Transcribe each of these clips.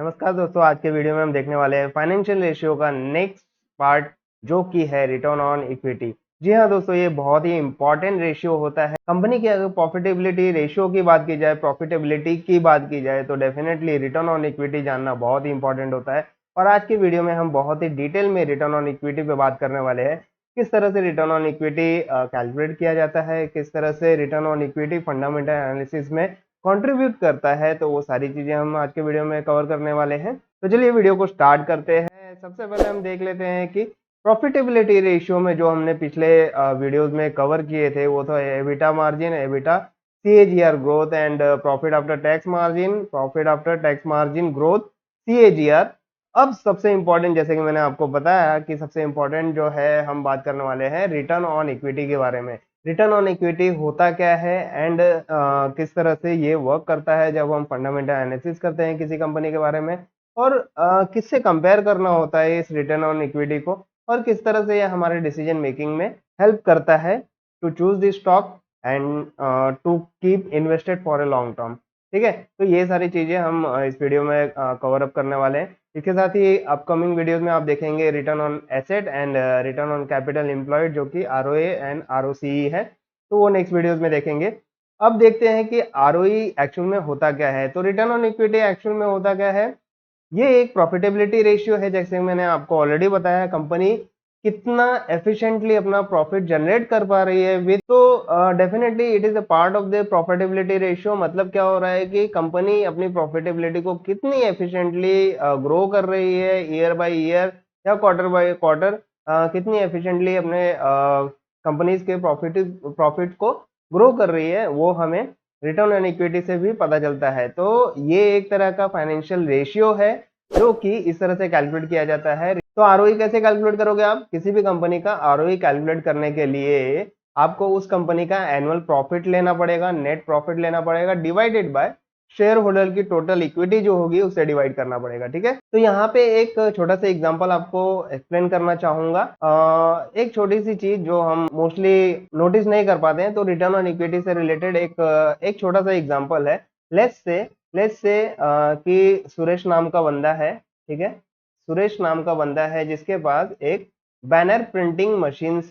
नमस्कार दोस्तों, आज के वीडियो में हम देखने वाले हैं फाइनेंशियल रेशियो का नेक्स्ट पार्ट, जो कि है रिटर्न ऑन इक्विटी। जी हाँ दोस्तों, ये बहुत ही इंपॉर्टेंट रेशियो होता है। कंपनी की अगर प्रॉफिटेबिलिटी रेशियो की बात की जाए, प्रॉफिटेबिलिटी की बात की जाए, तो डेफिनेटली रिटर्न ऑन इक्विटी जानना बहुत ही इंपॉर्टेंट होता है। और आज की वीडियो में हम बहुत ही डिटेल में रिटर्न ऑन इक्विटी पे बात करने वाले हैं। किस तरह से रिटर्न ऑन इक्विटी कैलकुलेट किया जाता है, किस तरह से return on equity fundamental analysis में कंट्रीब्यूट करता है, तो वो सारी चीजें हम आज के वीडियो में कवर करने वाले हैं। तो चलिए वीडियो को स्टार्ट करते हैं। सबसे पहले हम देख लेते हैं कि प्रॉफिटेबिलिटी रेशियो में जो हमने पिछले वीडियोस में कवर किए थे, वो तो EBITDA margin, EBITDA CAGR growth and profit after tax margin, profit after tax margin growth, CAGR. अब सबसे इंपॉर्टेंट, जैसे कि मैंने आपको बताया कि सबसे इंपॉर्टेंट जो है, हम बात करने वाले हैं रिटर्न ऑन इक्विटी के बारे में। रिटर्न ऑन इक्विटी होता क्या है एंड किस तरह से ये वर्क करता है जब हम फंडामेंटल एनालिसिस करते हैं किसी कंपनी के बारे में, और किससे कंपेयर करना होता है इस रिटर्न ऑन इक्विटी को, और किस तरह से ये हमारे डिसीजन मेकिंग में हेल्प करता है to choose the stock and to keep invested for a long term. ठीक है, तो ये सारी चीजें हम इस वीडियो में कवर अप करने वाले हैं। इसके साथ ही अपकमिंग वीडियोस में आप देखेंगे return on asset and return on capital employed, जो कि आरओए एंड आरओसीई है, तो वो नेक्स्ट वीडियोस में देखेंगे। अब देखते हैं कि आरओई एक्चुअल में होता क्या है। तो रिटर्न ऑन इक्विटी एक्चुअल में होता क्या है, ये एक प्रॉफिटेबिलिटी रेशियो है। जैसे मैंने आपको ऑलरेडी बताया, कंपनी कितना एफिशिएंटली अपना प्रॉफिट जनरेट कर पा रही है विद, तो definitely it is a part of the profitability ratio. मतलब क्या हो रहा है कि कंपनी अपनी प्रॉफिटेबिलिटी को कितनी एफिशिएंटली ग्रो कर रही है ईयर बाय ईयर या क्वार्टर बाय क्वार्टर, कितनी एफिशिएंटली अपने कंपनीज के प्रॉफिट को ग्रो कर रही है, वो हमें रिटर्न ऑन इक्विटी से भी पता चलता है। तो ये एक तरह का फाइनेंशियल रेशियो है जो कि इस तरह से कैलकुलेट किया जाता है। तो आरओई कैसे कैलकुलेट करोगे आप? किसी भी कंपनी का आरओई कैलकुलेट करने के लिए आपको उस कंपनी का एनुअल प्रॉफिट लेना पड़ेगा, नेट प्रॉफिट लेना पड़ेगा, डिवाइडेड बाय शेयर होल्डर की टोटल इक्विटी जो होगी उससे डिवाइड करना पड़ेगा। ठीक है, तो यहाँ पे एक छोटा सा एग्जांपल आपको एक्सप्लेन करना चाहूंगा। एक छोटी सी चीज जो हम मोस्टली नोटिस नहीं कर पाते हैं, तो रिटर्न ऑन इक्विटी से रिलेटेड एक छोटा सा एग्जांपल है। लेट्स से कि सुरेश नाम का बंदा है। ठीक है, सुरेश नाम का बंदा है जिसके पास एक banner printing machine,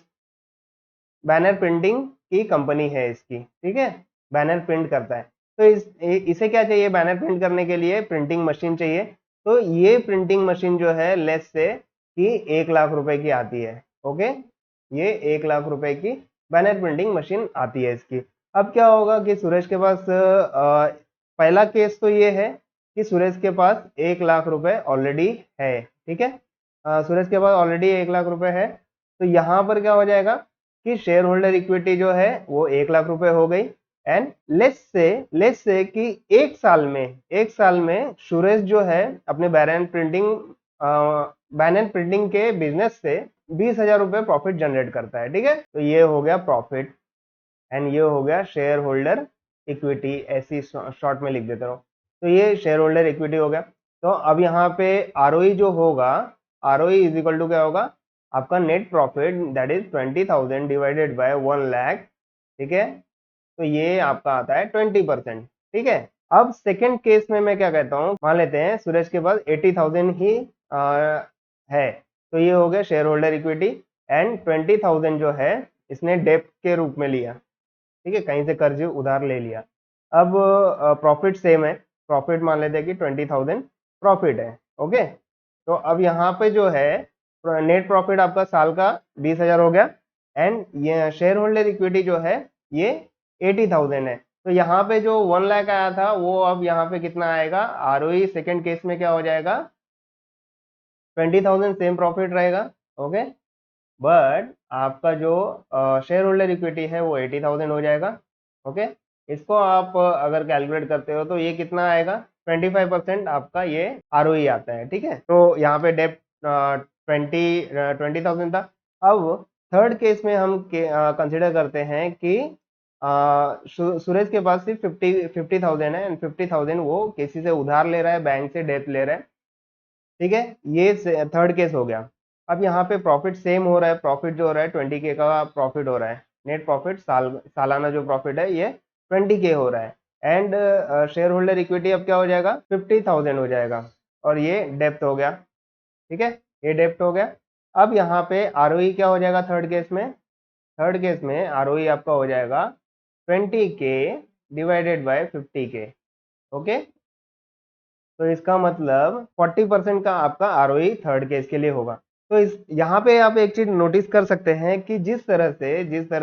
banner printing की कंपनी है इसकी। ठीक है, बैनर प्रिंट करता है। तो इसे क्या चाहिए? बैनर प्रिंट करने के लिए प्रिंटिंग मशीन चाहिए। तो ये प्रिंटिंग मशीन जो है, लेट्स से कि 1 लाख रुपए की आती है। ओके, ये 1 लाख रुपए की बैनर प्रिंटिंग मशीन आती है इसकी। अब क्या होगा कि सुरेश के पास पहला केस तो ये है कि सुरेश के पास 1 लाख रुपए ऑलरेडी है। ठीक है, सुरेश के पास ऑलरेडी 1 लाख रुपए है। तो यहाँ पर क्या हो जाएगा कि शेयर होल्डर इक्विटी जो है वो 1 लाख रुपए हो गई। एंड लेट्स से कि एक साल में सुरेश जो है अपने बैनर प्रिंटिंग के बिजनेस से 20,000 रुपए प्रॉफिट जनरेट करता है। ठीक है, तो ये हो गया प्रॉफिट एंड ये हो गया शेयर होल्डर इक्विटी, ऐसी शॉर्ट में लिख देते रहो। तो ये शेयर होल्डर इक्विटी हो गया। तो अब यहाँ पे आरओई जो होगा, आरओई इज इक्वल टू क्या होगा? आपका net profit, that is 20,000 divided by 1 lakh. ठीक है, तो ये आपका आता है 20%। ठीक है, अब सेकेंड केस में मैं क्या कहता हूँ, मान लेते हैं सुरेश के पास 80,000 ही है। तो ये हो गया शेयर होल्डर इक्विटी एंड 20,000 जो है इसने डेप्ट के रूप में लिया। ठीक है, कहीं से कर्ज उधार ले लिया। अब प्रॉफिट सेम है, प्रॉफिट मान लेते हैं कि 20,000 प्रॉफिट है। ओके, तो अब यहाँ पे जो है नेट प्रॉफिट आपका साल का 20,000 हो गया एंड ये शेयर होल्डर इक्विटी जो है ये 80,000 है। तो यहाँ पे जो 1 लाख आया था वो अब यहाँ पे कितना आएगा? आरओई सेकेंड केस में क्या हो जाएगा? 20,000 सेम प्रॉफिट रहेगा। ओके, बट आपका जो शेयर होल्डर इक्विटी है वो 80,000 हो जाएगा। ओके, इसको आप अगर कैलकुलेट करते हो तो ये कितना आएगा? 25% आपका ये आरओई आता है। ठीक है, तो यहाँ पे डेप्ट 20,000 था। अब थर्ड केस में हम कंसिडर करते हैं कि सुरेश के पास सिर्फ 50,000 है एंड 50,000 वो किसी से उधार ले रहा है, बैंक से डेप्ट ले रहा है। ठीक है, ये थर्ड केस हो गया। अब यहाँ पे प्रॉफिट सेम हो रहा है, प्रॉफिट जो हो रहा है 20K का प्रॉफिट हो रहा है। नेट प्रॉफिट सालाना जो प्रॉफिट है ये 20K हो रहा है एंड शेयर होल्डर इक्विटी अब क्या हो जाएगा? 50,000 हो जाएगा। और ये डेप्थ हो गया, ठीक है, ये डेप्थ हो गया। अब यहाँ पे आरओई क्या हो जाएगा थर्ड केस में? थर्ड केस में आरओई आपका हो जाएगा 20K divided by 50K। Okay, तो इसका मतलब 40% का आपका आरओई थर्ड केस के लिए होगा। तो इस यहाँ पे आप एक चीज नोटिस कर सकते हैं कि जिस तरह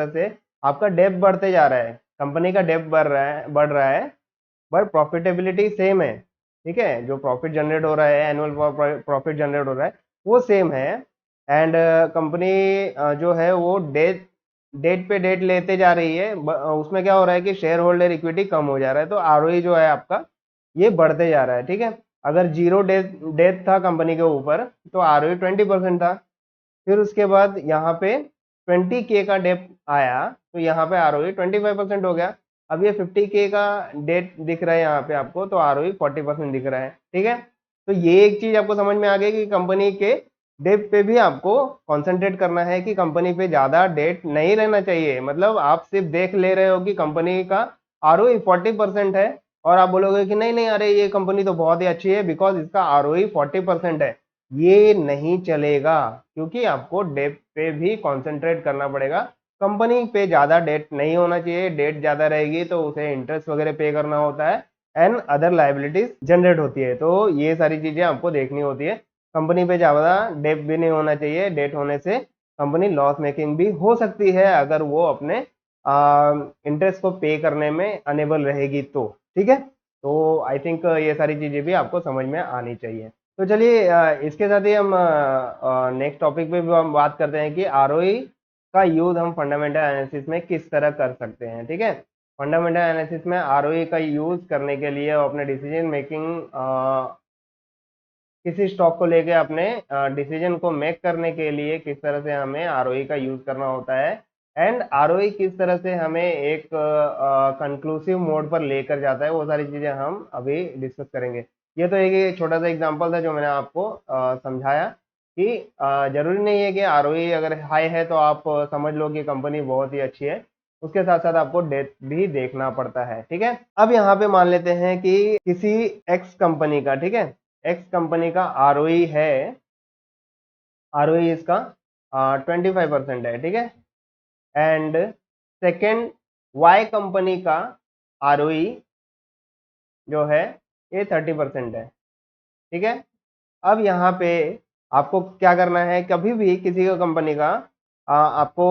से आपका डेप्थ बढ़ते जा रहा है, कंपनी का डेप्थ बढ़ रहा है, बट प्रॉफिटेबिलिटी सेम है, ठीक है, जो प्रॉफिट जनरेट हो रहा है, एनुअल प्रॉफिट जनरेट हो रहा है वो सेम है। एंड कंपनी जो है वो डेट डेट पे डेट लेते जा रही है, उसमें क्या हो रहा है कि शेयर होल्डर इक्विटी कम हो जा रहा है, तो आरओई जो है आपका ये बढ़ते जा रहा है, ठीक है। अगर जीरो डेट डेट था कंपनी के ऊपर तो आरओई 20% था, फिर उसके बाद यहाँ पे 20K का डेट आया तो यहाँ पे आरओई 25% हो गया। अब ये 50K का डेट दिख रहा है यहाँ पे आपको, तो आरओई 40% दिख रहा है, ठीक है। तो ये एक चीज आपको समझ में आ गई कि कंपनी के डेट पे भी आपको कंसंट्रेट करना है कि कंपनी पे ज्यादा डेट नहीं रहना चाहिए। मतलब आप सिर्फ देख ले रहे हो कि कंपनी का आरओई 40% है और आप बोलोगे कि नहीं नहीं अरे ये कंपनी तो बहुत ही अच्छी है बिकॉज इसका आरओई 40% है, ये नहीं चलेगा, क्योंकि आपको डेट पे भी कंसंट्रेट करना पड़ेगा। कंपनी पे ज्यादा डेट नहीं होना चाहिए, डेट ज्यादा रहेगी तो उसे इंटरेस्ट वगैरह पे करना होता है एंड अदर लाइबिलिटीज जनरेट होती है, तो ये सारी चीजें आपको देखनी होती है। कंपनी पे ज्यादा डेट भी नहीं होना चाहिए, डेट होने से कंपनी लॉस मेकिंग भी हो सकती है अगर वो अपने इंटरेस्ट को पे करने में अनेबल रहेगी तो, ठीक है। तो आई थिंक ये सारी चीजें भी आपको समझ में आनी चाहिए। तो चलिए इसके साथ ही हम नेक्स्ट टॉपिक पे भी हम बात करते हैं कि आरओई का यूज हम फंडामेंटल एनालिसिस में किस तरह कर सकते हैं, ठीक है। फंडामेंटल एनालिसिस में आरओई का यूज करने के लिए अपने डिसीजन मेकिंग, किसी स्टॉक को लेके अपने डिसीजन को मेक करने के लिए किस तरह से हमें आरओई का यूज करना होता है एंड आरओई किस तरह से हमें एक कंक्लूसिव मोड पर लेकर जाता है, वो सारी चीजें हम अभी डिस्कस करेंगे। ये तो एक छोटा सा एग्जांपल था जो मैंने आपको समझाया कि जरूरी नहीं है कि आरओई अगर हाई है तो आप समझ लो कि कंपनी बहुत ही अच्छी है, उसके साथ साथ आपको डेट भी देखना पड़ता है, ठीक है। अब यहाँ पे मान लेते हैं कि किसी एक्स कंपनी का, ठीक है, एक्स कंपनी का आरओई है, आरओई इसका 25% है, ठीक है। एंड सेकेंड वाई कंपनी का आरओई जो है ये 30% है, ठीक है। अब यहाँ पे आपको क्या करना है, कभी भी किसी का कंपनी का आपको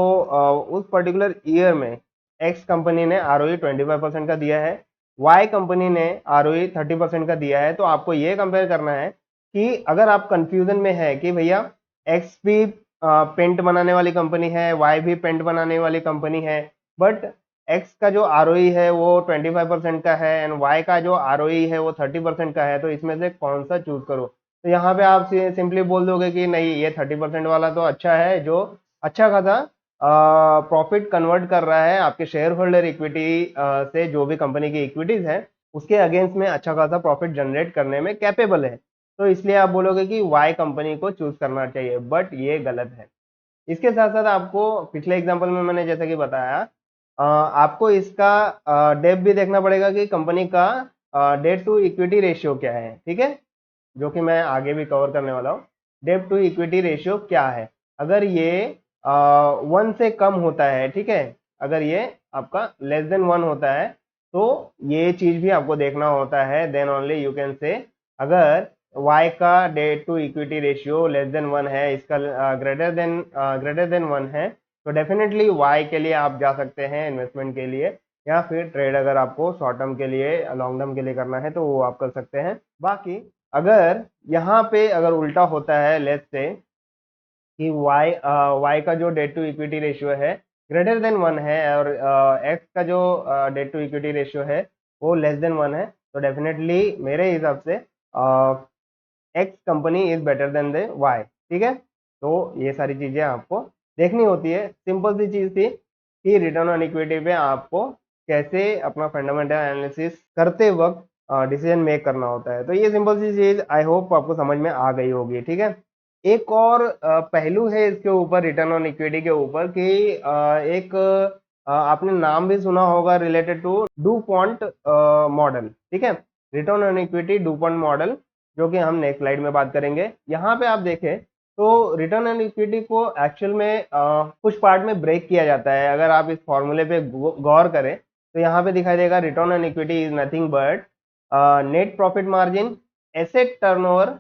उस पर्टिकुलर ईयर में एक्स कंपनी ने आरओई 25% का दिया है, वाई कंपनी ने आरओई 30% का दिया है, तो आपको ये कंपेयर करना है कि अगर आप कंफ्यूजन में है कि भैया एक्स भी पेंट बनाने वाली कंपनी है, वाई भी पेंट बनाने वाली कंपनी है, बट एक्स का जो आरओई है वो 25% का है एंड वाई का जो आरओई है वो 30% का है, तो इसमें से कौन सा चूज करो। तो यहाँ पे आप सिंपली बोल दोगे कि नहीं ये 30% वाला तो अच्छा है, जो अच्छा खासा प्रॉफिट कन्वर्ट कर रहा है आपके शेयर होल्डर इक्विटी से, जो भी कंपनी की इक्विटीज है उसके अगेंस्ट में अच्छा खासा प्रॉफिट जनरेट करने में कैपेबल है, तो इसलिए आप बोलोगे कि वाई कंपनी को चूज करना चाहिए, बट ये गलत है। इसके साथ साथ आपको पिछले एग्जांपल में मैंने जैसा कि बताया आपको इसका डेप भी देखना पड़ेगा कि कंपनी का डेट टू इक्विटी रेशियो क्या है, ठीक है, जो कि मैं आगे भी कवर करने वाला हूँ। डेट टू इक्विटी रेशियो क्या है, अगर ये 1 से कम होता है, ठीक है, अगर ये आपका लेस देन 1 होता है तो ये चीज भी आपको देखना होता है, then only you can say. अगर y का debt to equity ratio less than 1 है, इसका ग्रेटर देन 1 है, तो डेफिनेटली y के लिए आप जा सकते हैं इन्वेस्टमेंट के लिए, या फिर ट्रेड अगर आपको शॉर्ट टर्म के लिए लॉन्ग टर्म के लिए करना है तो वो आप कर सकते हैं। बाकी अगर यहाँ पे अगर उल्टा होता है, लेट्स से कि y का जो डेट टू इक्विटी रेशियो है ग्रेटर देन 1 है और x का जो डेट टू इक्विटी रेशियो है वो लेस देन 1 है, तो डेफिनेटली मेरे हिसाब से X company is better than the Y, ठीक है। तो ये सारी चीजें आपको देखनी होती है। सिंपल सी चीज थी कि रिटर्न ऑन इक्विटी पे आपको कैसे अपना फंडामेंटल एनालिसिस करते वक्त डिसीजन मेक करना होता है, तो ये सिंपल सी चीज आई होप आपको समझ में आ गई होगी, ठीक है। एक और पहलू है इसके ऊपर, रिटर्न ऑन इक्विटी के ऊपर, कि एक आपने नाम भी सुना होगा related to DuPont model, ठीक है, return on equity DuPont model. जो कि हम नेक्स्ट स्लाइड में बात करेंगे। यहाँ पे आप देखें तो रिटर्न ऑन इक्विटी को एक्चुअल में कुछ पार्ट में ब्रेक किया जाता है। अगर आप इस फॉर्मूले पे गौर करें तो यहाँ पे दिखाई देगा return on equity is nothing but net profit margin, asset turnover,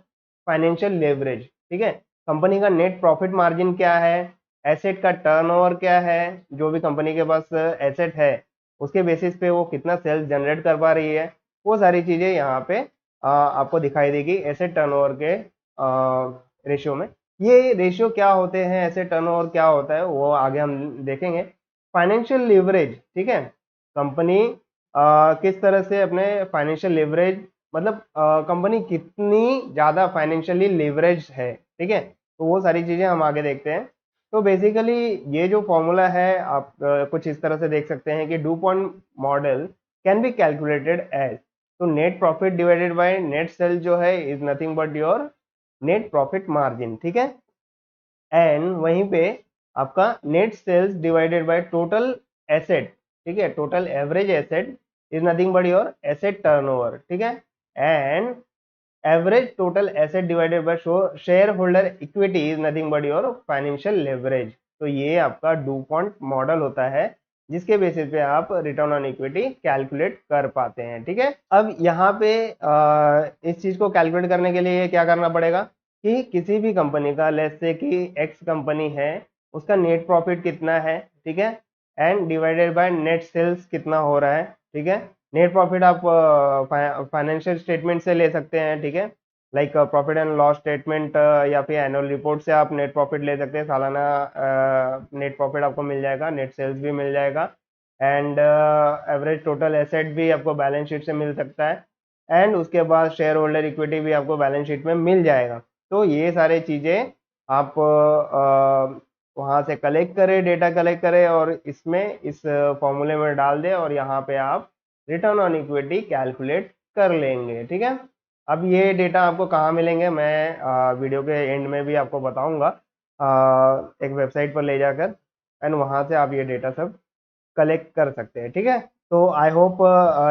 financial leverage. ठीक है, कंपनी का नेट प्रॉफिट मार्जिन क्या है, एसेट का टर्नओवर क्या है, जो भी कंपनी के पास एसेट है उसके बेसिस पे वो कितना सेल्स जनरेट कर पा रही है, वो सारी चीजें यहाँ पे आपको दिखाई देगी एसेट टर्नओवर के रेशियो में। ये रेशियो क्या होते हैं, एसेट टर्नओवर क्या होता है, वो आगे हम देखेंगे। फाइनेंशियल लीवरेज, ठीक है, कंपनी किस तरह से अपने फाइनेंशियल लीवरेज, मतलब कंपनी कितनी ज्यादा फाइनेंशियली लीवरेज है, ठीक है, तो वो सारी चीजें हम आगे देखते हैं। तो बेसिकली ये जो फॉर्मूला है आप कुछ इस तरह से देख सकते हैं कि DuPont model can be calculated as, तो net profit divided by net sale जो है is nothing but your net profit margin. ठीक है, एंड वहीं पे आपका net sales divided by total asset, ठीक है, total average asset is nothing but your asset turnover. ठीक है, and average total asset divided by shareholder equity is nothing but your financial leverage. तो ये आपका डुपॉन्ट मॉडल होता है जिसके बेसिस पे आप रिटर्न ऑन इक्विटी कैलकुलेट कर पाते हैं। ठीक है, अब यहाँ पे इस चीज को कैलकुलेट करने के लिए क्या करना पड़ेगा कि किसी भी कंपनी का, लेट्स से कि एक्स कंपनी है, उसका नेट प्रॉफिट कितना है, ठीक है, and divided by net sales कितना हो रहा है। ठीक है, नेट प्रॉफिट आप फाइनेंशियल स्टेटमेंट से ले सकते हैं, ठीक है, like profit and loss statement या फिर एनुअल रिपोर्ट से आप नेट प्रॉफिट ले सकते हैं। सालाना नेट प्रॉफिट आपको मिल जाएगा, नेट सेल्स भी मिल जाएगा, एंड एवरेज टोटल एसेट भी आपको बैलेंस शीट से मिल सकता है, एंड उसके बाद शेयर होल्डर इक्विटी भी आपको बैलेंस शीट में मिल जाएगा। तो ये सारे चीज़ें आप वहाँ से कलेक्ट करें, डेटा कलेक्ट करें और इसमें इस फॉर्मूले में डाल दें और यहाँ पे आप रिटर्न ऑन इक्विटी कैलकुलेट कर लेंगे। ठीक है, अब ये डेटा आपको कहाँ मिलेंगे, मैं वीडियो के एंड में भी आपको बताऊंगा, एक वेबसाइट पर ले जाकर, एंड वहाँ से आप ये डेटा सब कलेक्ट कर सकते हैं। ठीक है, तो आई होप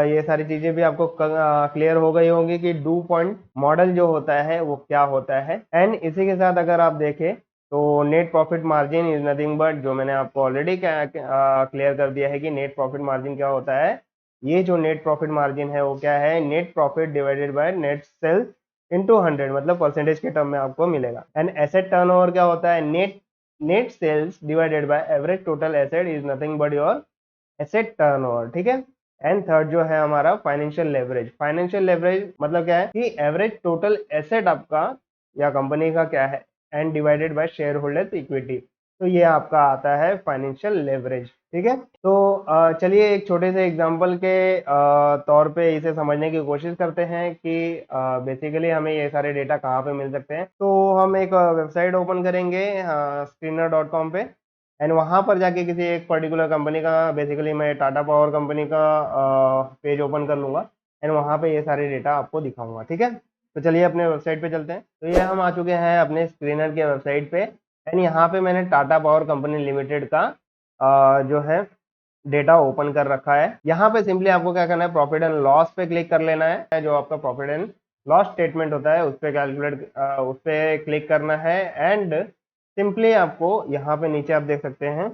ये सारी चीजें भी आपको क्लियर हो गई होंगी कि डू पॉइंट मॉडल जो होता है वो क्या होता है। एंड इसी के साथ अगर आप देखें तो net profit margin is nothing but, जो मैंने आपको ऑलरेडी क्लियर कर दिया है कि नेट प्रॉफिट मार्जिन क्या होता है। ये जो नेट प्रॉफिट मार्जिन है वो क्या है, net profit divided by net sales into 100, मतलब परसेंटेज के टर्म में आपको मिलेगा। एंड एसेट टर्नओवर क्या होता है, net net sales divided by average total asset is nothing but your asset turnover. ठीक है, एंड थर्ड जो है हमारा फाइनेंशियल लेवरेज। फाइनेंशियल लेवरेज मतलब क्या है कि एवरेज टोटल एसेट आपका या कंपनी का क्या है and divided by share holders equity, तो ये आपका आता है फाइनेंशियल लेवरेज। ठीक है, तो चलिए एक छोटे से एग्जांपल के तौर पे इसे समझने की कोशिश करते हैं कि बेसिकली हमें ये सारे डेटा कहाँ पे मिल सकते हैं। तो हम एक वेबसाइट ओपन करेंगे screener.com पे, एंड वहाँ पर जाके किसी एक पर्टिकुलर कंपनी का, बेसिकली मैं टाटा पावर कंपनी का पेज ओपन कर लूँगा, एंड वहाँ पे ये सारे डेटा आपको दिखाऊंगा। ठीक है, तो चलिए अपने वेबसाइट पे चलते हैं। तो ये हम आ चुके हैं अपने स्क्रीनर के वेबसाइट पे, एंड यहाँ पे मैंने टाटा पावर कंपनी लिमिटेड का जो है डेटा ओपन कर रखा है। यहाँ पे सिंपली आपको क्या करना है, प्रॉफिट एंड लॉस पे क्लिक कर लेना है। जो आपका प्रॉफिट एंड लॉस स्टेटमेंट होता है उस पर उस पर क्लिक करना है, एंड सिंपली आपको यहाँ पे नीचे आप देख सकते हैं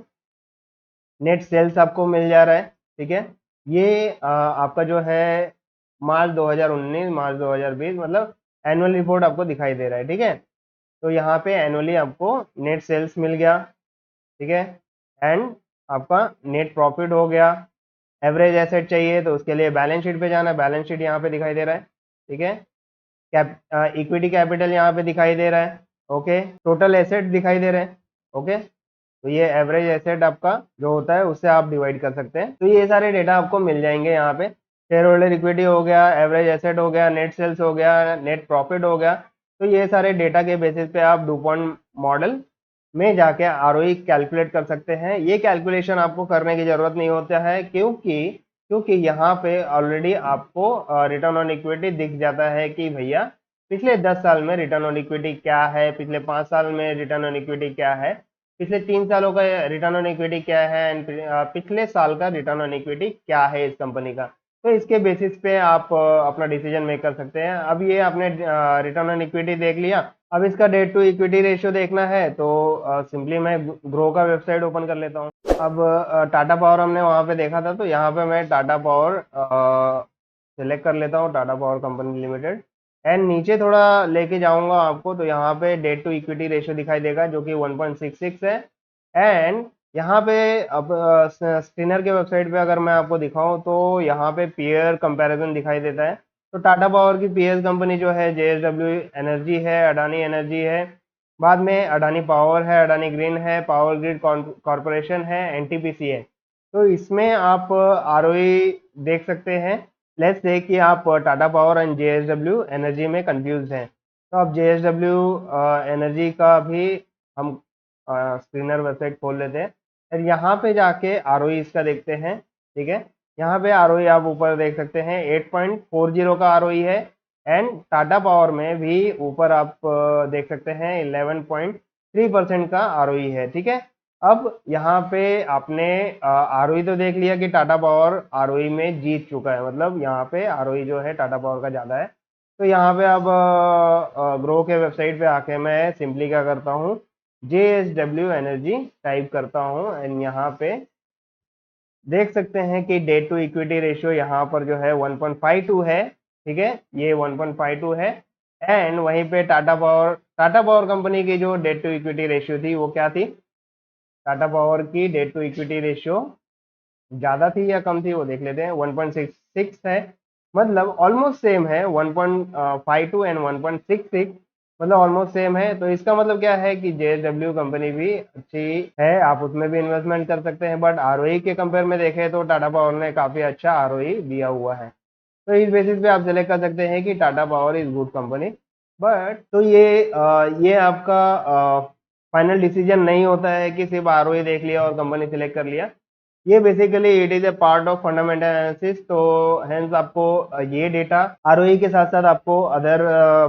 नेट सेल्स आपको मिल जा रहा है। ठीक है, ये आपका जो है मार्च 2019 मार्च 2020, मतलब एनुअल रिपोर्ट आपको दिखाई दे रहा है। ठीक है, तो यहाँ पे एनुअली आपको नेट सेल्स मिल गया, ठीक है, एंड आपका नेट प्रॉफिट हो गया। एवरेज एसेट चाहिए तो उसके लिए बैलेंस शीट पे जाना है, बैलेंस शीट यहाँ पे दिखाई दे रहा है। ठीक है, इक्विटी कैपिटल यहाँ पे दिखाई दे रहा है। ओके, टोटल एसेट दिखाई दे रहे हैं। ओके, तो ये एवरेज एसेट आपका जो होता है उससे आप डिवाइड कर सकते हैं। तो ये सारे डेटा आपको मिल जाएंगे यहाँ पे। शेयर होल्डर इक्विटी हो गया, एवरेज एसेट हो गया, नेट सेल्स हो गया, नेट प्रॉफिट हो गया। तो ये सारे डेटा के बेसिस पे आप डुपॉन्ट मॉडल में जाके आरओई कैलकुलेट कर सकते हैं। ये कैलकुलेशन आपको करने की जरूरत नहीं होता है, क्योंकि क्योंकि यहाँ पे ऑलरेडी आपको रिटर्न ऑन इक्विटी दिख जाता है कि भैया पिछले 10 साल में रिटर्न ऑन इक्विटी क्या है, पिछले 5 साल में रिटर्न ऑन इक्विटी क्या है, पिछले 3 सालों का रिटर्न ऑन इक्विटी क्या है, एंड पिछले साल का रिटर्न ऑन इक्विटी क्या है इस कंपनी का। तो इसके बेसिस पे आप अपना डिसीजन मेक कर सकते हैं। अब ये आपने रिटर्न ऑन इक्विटी देख लिया, अब इसका डेट टू इक्विटी रेशियो देखना है तो सिंपली मैं ग्रो का वेबसाइट ओपन कर लेता हूँ। अब टाटा पावर हमने वहाँ पे देखा था, तो यहाँ पे मैं टाटा पावर सेलेक्ट कर लेता हूँ, Tata power company limited. And नीचे थोड़ा लेके जाऊंगा आपको, तो यहाँ पे डेट टू इक्विटी रेशियो दिखाई देगा जो कि 1.66 है। एंड यहाँ पे अब स्किनर के वेबसाइट पे अगर मैं आपको दिखाऊं तो यहाँ पे पीयर कंपैरिजन दिखाई देता है। तो टाटा पावर की पीएस कंपनी जो है जेएसडब्ल्यू एनर्जी है, अडानी एनर्जी है, बाद में अडानी पावर है, अडानी ग्रीन है, पावर ग्रिड कॉरपोरेशन है, एनटीपीसी है। तो इसमें आप आरओई देख सकते हैं। लेट्स से कि आप Tata power and JSW energy में कंफ्यूज हैं, तो आप जेएसडब्ल्यू एनर्जी का भी हम स्क्रीनर वेबसाइट खोल लेते हैं। फिर यहाँ पे जाके आरओई इसका देखते हैं। ठीक है, यहाँ पे आरओई आप ऊपर देख सकते हैं 8.40 का आरओई है। एंड टाटा पावर में भी ऊपर आप देख सकते हैं 11.3% का आरओई है। ठीक है, अब यहाँ पे आपने आरओई तो देख लिया कि टाटा पावर आरओई में जीत चुका है, मतलब यहाँ पे आरओई जो है टाटा पावर का ज़्यादा है। तो यहाँ पे अब ग्रो के वेबसाइट पे आके मैं सिंपली क्या करता हूँ, जेएसडब्ल्यू एनर्जी टाइप करता हूँ एंड यहाँ पे देख सकते हैं कि डेट टू इक्विटी रेशियो यहाँ पर जो है 1.52 है। ठीक है, ये 1.52 है। एंड वहीं पे टाटा पावर कंपनी की जो डेट टू इक्विटी रेशियो थी वो क्या थी, टाटा पावर की डेट टू इक्विटी रेशियो ज़्यादा थी या कम थी वो देख लेते हैं। 1.66 है, मतलब ऑलमोस्ट सेम है। 1.52 एंड 1.66 मतलब ऑलमोस्ट सेम है। तो इसका मतलब क्या है कि जेएसडब्ल्यू कंपनी भी अच्छी है, आप उसमें भी इन्वेस्टमेंट कर सकते हैं। बट आरओई के कंपेयर में देखें तो टाटा पावर ने काफ़ी अच्छा आरओई दिया हुआ है। तो इस बेसिस पे आप सेलेक्ट कर सकते हैं कि Tata power is good company. But तो ये आपका फाइनल डिसीजन नहीं होता है कि सिर्फ आरओई देख लिया और कंपनी सिलेक्ट कर लिया। ये basically it is a part of fundamental analysis. तो हेंस आपको ये डेटा आरओई के साथ साथ आपको other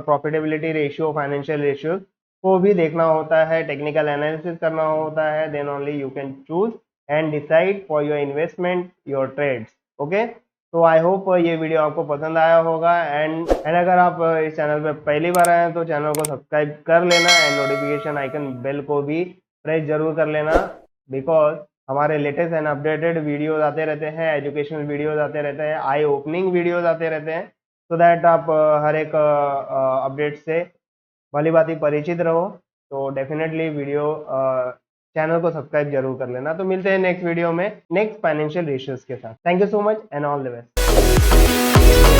profitability ratio, financial ratio को भी देखना होता है, टेक्निकल एनालिसिस करना होता है। Then only you can choose and decide for your investment, your trades. Okay, तो आई होप ये वीडियो आपको पसंद आया होगा। एंड अगर आप इस चैनल पे पहली बार आए हैं तो चैनल को सब्सक्राइब कर लेना एंड नोटिफिकेशन आइकन बेल को भी प्रेस जरूर कर लेना, बिकॉज हमारे लेटेस्ट एंड अपडेटेड वीडियोज आते रहते हैं, एजुकेशनल वीडियोज आते रहते हैं, आई ओपनिंग वीडियोज आते रहते हैं। सो दैट आप हर एक अपडेट से भली भांति परिचित रहो। तो डेफिनेटली वीडियो चैनल को सब्सक्राइब जरूर कर लेना। तो मिलते हैं नेक्स्ट वीडियो में नेक्स्ट फाइनेंशियल रेशियोज के साथ। Thank you so much and all the best.